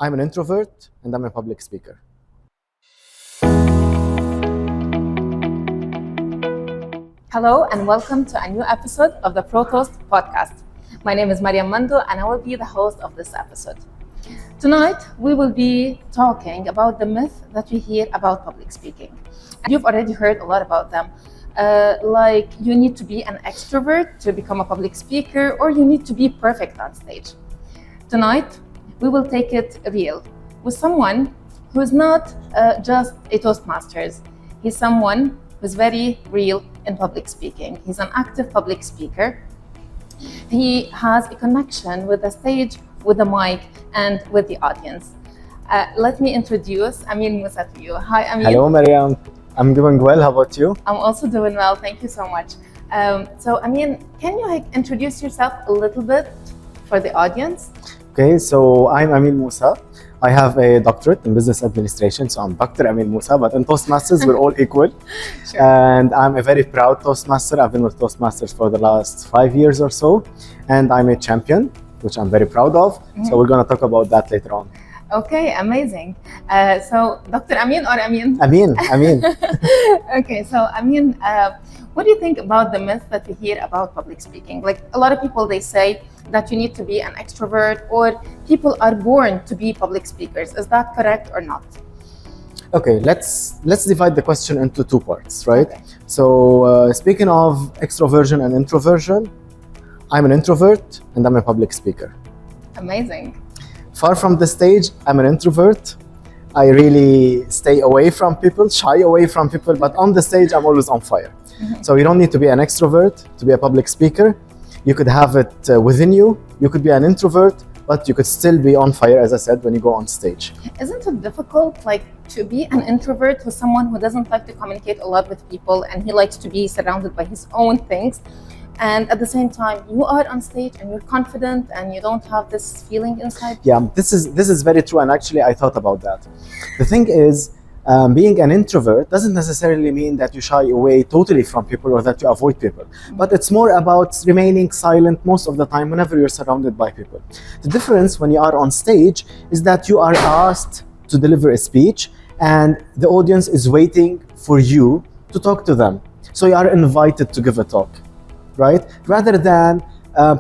I'm an introvert and I'm a public speaker. Hello and welcome to a new episode of the Protost podcast. My name is Mariam Mando and I will be the host of this episode. Tonight we will be talking about the myth that we hear about public speaking. You've already heard a lot about them. Like you need to be an extrovert to become a public speaker, or you need to be perfect on stage. Tonight we will take it real with someone who is not just a Toastmasters. He's someone who's very real in public speaking. He's an active public speaker. He has a connection with the stage, with the mic, and with the audience. Let me introduce Amine Moussa to you. Hi, Amine. Hello, Mariam. I'm doing well. How about you? I'm also doing well. Thank you so much. So, Amine, can you introduce yourself a little bit for the audience? Okay, so I'm Amine Moussa. I have a doctorate in business administration, so I'm Dr. Amine Moussa, but in Toastmasters, we're all equal. Sure. And I'm a very proud Toastmaster. I've been with Toastmasters for the last 5 years or so, and I'm a champion, which I'm very proud of. Mm-hmm. So we're going to talk about that later on. Okay, amazing. So, Dr. Amine or Amine? Amine. Okay, so Amine, what do you think about the myth that we hear about public speaking? Like a lot of people, they say that you need to be an extrovert, or people are born to be public speakers. Is that correct or not? Okay, let's divide the question into two parts, right? Okay. So speaking of extroversion and introversion, I'm an introvert and I'm a public speaker. Amazing. Far from the stage, I'm an introvert. I really stay away from people, shy away from people, but on the stage, I'm always on fire. Mm-hmm. So you don't need to be an extrovert to be a public speaker. You could have it within you. You could be an introvert, but you could still be on fire, as I said, when you go on stage. Isn't it difficult, like, to be an introvert with someone who doesn't like to communicate a lot with people and he likes to be surrounded by his own things? And at the same time, you are on stage and you're confident and you don't have this feeling inside? Yeah, this is very true. And actually, I thought about that. The thing is, being an introvert doesn't necessarily mean that you shy away totally from people or that you avoid people. Mm-hmm. But it's more about remaining silent most of the time whenever you're surrounded by people. The difference when you are on stage is that you are asked to deliver a speech and the audience is waiting for you to talk to them. So you are invited to give a talk, right? Rather than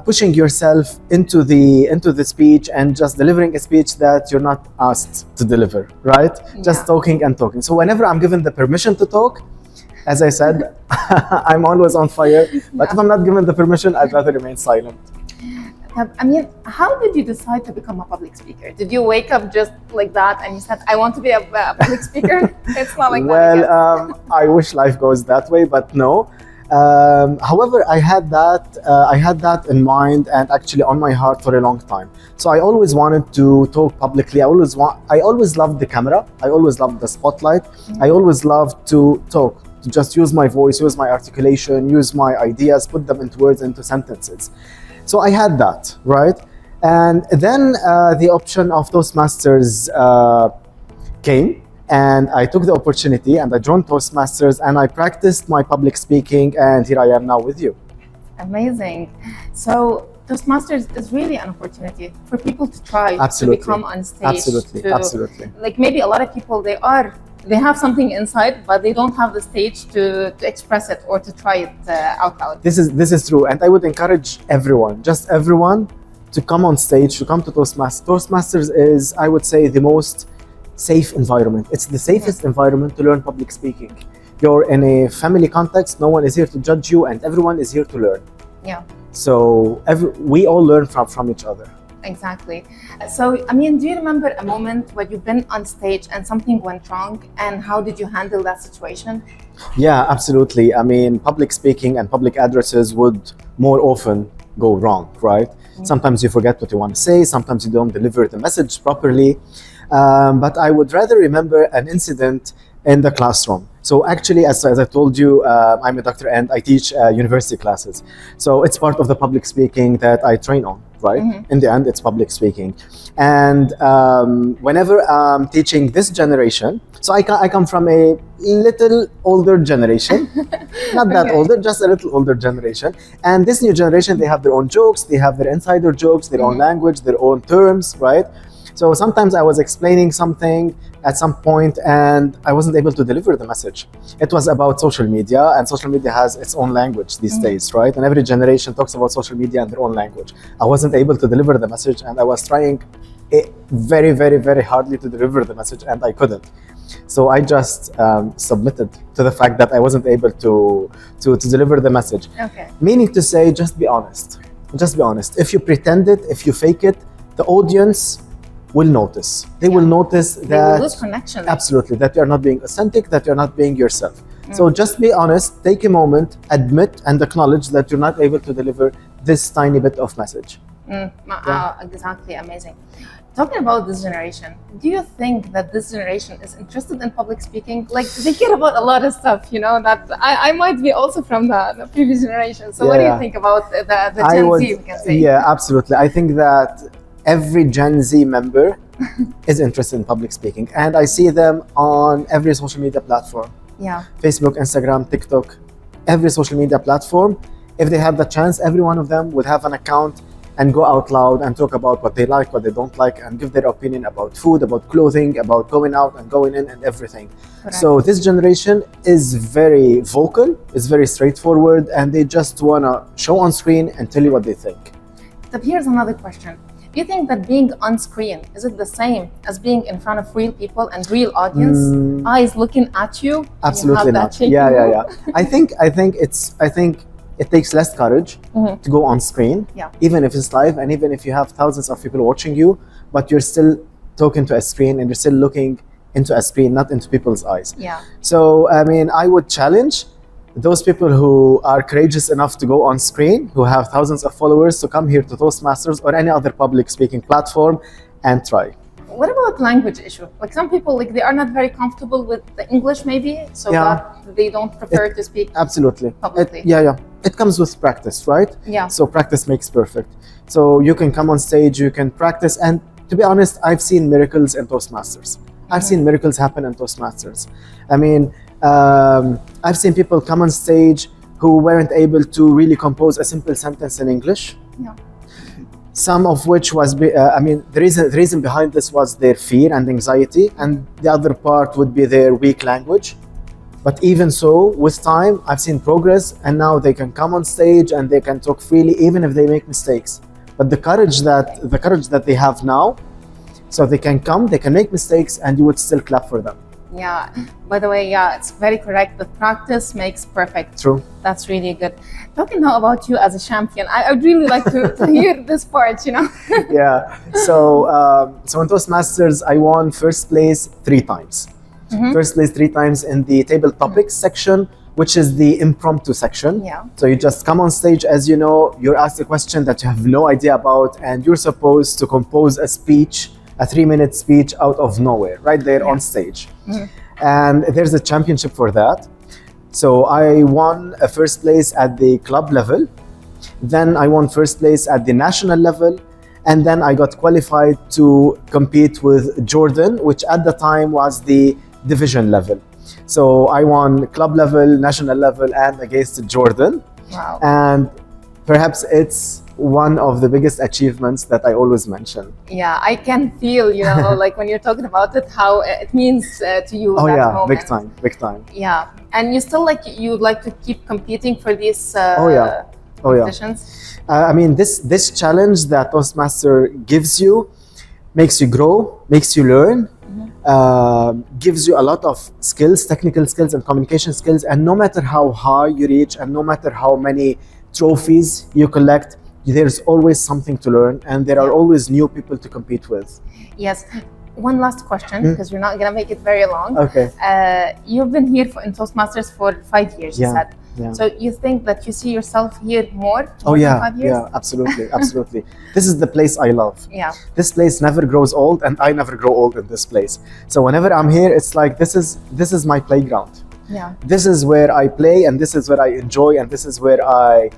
pushing yourself into the speech and just delivering a speech that you're not asked to deliver, right? Yeah. Just talking and talking. So whenever I'm given the permission to talk, as I said, I'm always on fire. But if I'm not given the permission, I'd rather remain silent. I mean, how did you decide to become a public speaker? Did you wake up just like that and you said, I want to be a public speaker? It's not like that. Well, I wish life goes that way, but no. However, I had that in mind and actually on my heart for a long time. So I always wanted to talk publicly. I always loved the camera. I always loved the spotlight. Mm-hmm. I always loved to talk, to just use my voice, use my articulation, use my ideas, put them into words, into sentences. So I had that, right? And then the option of Toastmasters came. And I took the opportunity and I joined Toastmasters and I practiced my public speaking, and here I am now with you. Amazing. So Toastmasters is really an opportunity for people to try Absolutely. To become on stage. Absolutely. Like maybe a lot of people, they have something inside, but they don't have the stage to express it or to try it out loud. This is true. And I would encourage everyone, just everyone, to come on stage, to come to Toastmasters. Toastmasters is, I would say, the most safe environment. It's the safest environment to learn public speaking. You're in a family context, no one is here to judge you, and everyone is here to learn. Yeah. So we all learn from each other. Exactly. So, I mean, do you remember a moment where you've been on stage and something went wrong, and how did you handle that situation? Yeah, absolutely. I mean, public speaking and public addresses would more often go wrong, right? Mm-hmm. Sometimes you forget what you want to say, sometimes you don't deliver the message properly. But I would rather remember an incident in the classroom. So actually, as I told you, I'm a doctor and I teach university classes. So it's part of the public speaking that I train on, right? Mm-hmm. In the end, it's public speaking. And whenever I'm teaching this generation, so I come from a little older generation, not that older, just a little older generation. And this new generation, they have their own jokes, they have their insider jokes, their own language, their own terms, right? So sometimes I was explaining something at some point and I wasn't able to deliver the message. It was about social media, and social media has its own language these days, right? And every generation talks about social media in their own language. I wasn't able to deliver the message, and I was trying very, very, very hardly to deliver the message, and I couldn't. So I just submitted to the fact that I wasn't able to deliver the message. Okay. Meaning to say, just be honest. Just be honest. If you pretend it, if you fake it, the audience will notice. They will notice that they will lose connection. Absolutely, that you're not being authentic, that you're not being yourself. So just be honest, take a moment, admit and acknowledge that you're not able to deliver this tiny bit of message. Exactly, amazing. Talking about this generation, do you think that this generation is interested in public speaking? Like, they care about a lot of stuff, that I might be also from the previous generation. So what do you think about the Gen Z, we can say? Yeah, absolutely. I think that every Gen Z member is interested in public speaking. And I see them on every social media platform. Yeah. Facebook, Instagram, TikTok, every social media platform. If they have the chance, every one of them would have an account and go out loud and talk about what they like, what they don't like, and give their opinion about food, about clothing, about going out and going in and everything. Correct. So this generation is very vocal, is very straightforward, and they just want to show on screen and tell you what they think. But here's another question. Do you think that being on screen, is it the same as being in front of real people and real audience, eyes looking at you? Absolutely not. Yeah. I think it takes less courage to go on screen, even if it's live and even if you have thousands of people watching you, but you're still talking to a screen and you're still looking into a screen, not into people's eyes. Yeah. So, I mean, I would challenge those people who are courageous enough to go on screen, who have thousands of followers, to come here to Toastmasters or any other public speaking platform and try. What about language issue? Like, some people, like, they are not very comfortable with the English maybe, so that they don't prefer to speak publicly. It comes with practice, right? Yeah. So practice makes perfect. So you can come on stage, you can practice, and to be honest, I've seen miracles in Toastmasters. I've seen miracles happen in Toastmasters. I mean, I've seen people come on stage who weren't able to really compose a simple sentence in English. Yeah. Some of which was, the reason behind this was their fear and anxiety, and the other part would be their weak language. But even so, with time, I've seen progress, and now they can come on stage and they can talk freely, even if they make mistakes. But the courage that they have now, so they can come, they can make mistakes, and you would still clap for them. Yeah. By the way, it's very correct. The practice makes perfect. True. That's really good. Talking now about you as a champion, I would really like to hear this part, Yeah. So in Toastmasters, I won first place 3 times. First place 3 times in the table topics section, which is the impromptu section. Yeah. So you just come on stage, as you know, you're asked a question that you have no idea about, and you're supposed to compose a speech, a 3-minute speech out of nowhere, right there on stage. And there's a championship for that. So I won a first place at the club level. Then I won first place at the national level. And then I got qualified to compete with Jordan, which at the time was the division level. So I won club level, national level, and against Jordan. Wow. And perhaps it's one of the biggest achievements that I always mention. Yeah, I can feel, like when you're talking about it, how it means to you. Oh that yeah, moment. big time. Yeah, and you still you'd like to keep competing for these competitions? I mean, this challenge that Toastmaster gives you makes you grow, makes you learn, gives you a lot of skills, technical skills and communication skills. And no matter how high you reach and no matter how many trophies you collect, there's always something to learn, and there are always new people to compete with. Yes. One last question, because we're not going to make it very long. Okay. You've been here in Toastmasters for 5 years, you said. Yeah. So you think that you see yourself here more than 5 years? Yeah, absolutely. This is the place I love. Yeah. This place never grows old, and I never grow old in this place. So whenever I'm here, it's like this is my playground. Yeah. This is where I play, and this is where I enjoy, and this is where I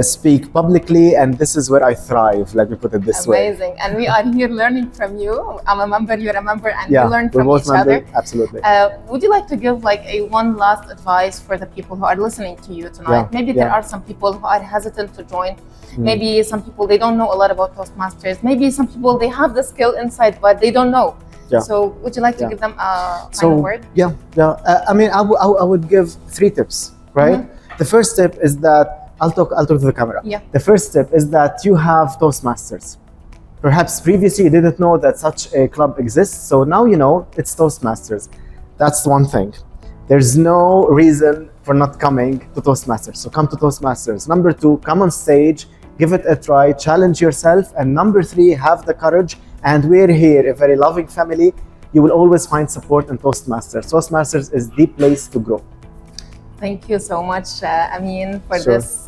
speak publicly, and this is where I thrive. Let me put it this way. Amazing. And we are here learning from you. I'm a member, you're a member, and Yeah, we learn we're from both each other. Absolutely. Would you like to give like a one last advice for the people who are listening to you tonight? Maybe there are some people who are hesitant to join. Maybe some people, they don't know a lot about Toastmasters. Maybe some people, they have the skill inside, but they don't know. So would you like to give them a final word? I mean, I would give 3 tips, right? The first tip is that I'll talk to the camera. The first step is that you have Toastmasters. Perhaps previously you didn't know that such a club exists, so now you know it's Toastmasters. That's one thing. There's no reason for not coming to Toastmasters, so come to Toastmasters. Number 2, come on stage, give it a try, challenge yourself. And number 3, have the courage. And we're here, a very loving family. You will always find support in Toastmasters. Toastmasters is the place to grow. Thank you so much, Amine, for this,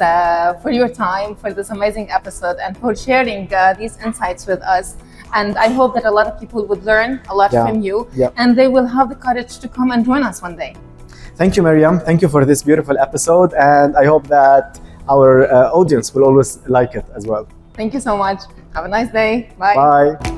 for your time, for this amazing episode, and for sharing these insights with us. And I hope that a lot of people would learn a lot from you, and they will have the courage to come and join us one day. Thank you, Mariam. Thank you for this beautiful episode, and I hope that our audience will always like it as well. Thank you so much. Have a nice day. Bye. Bye.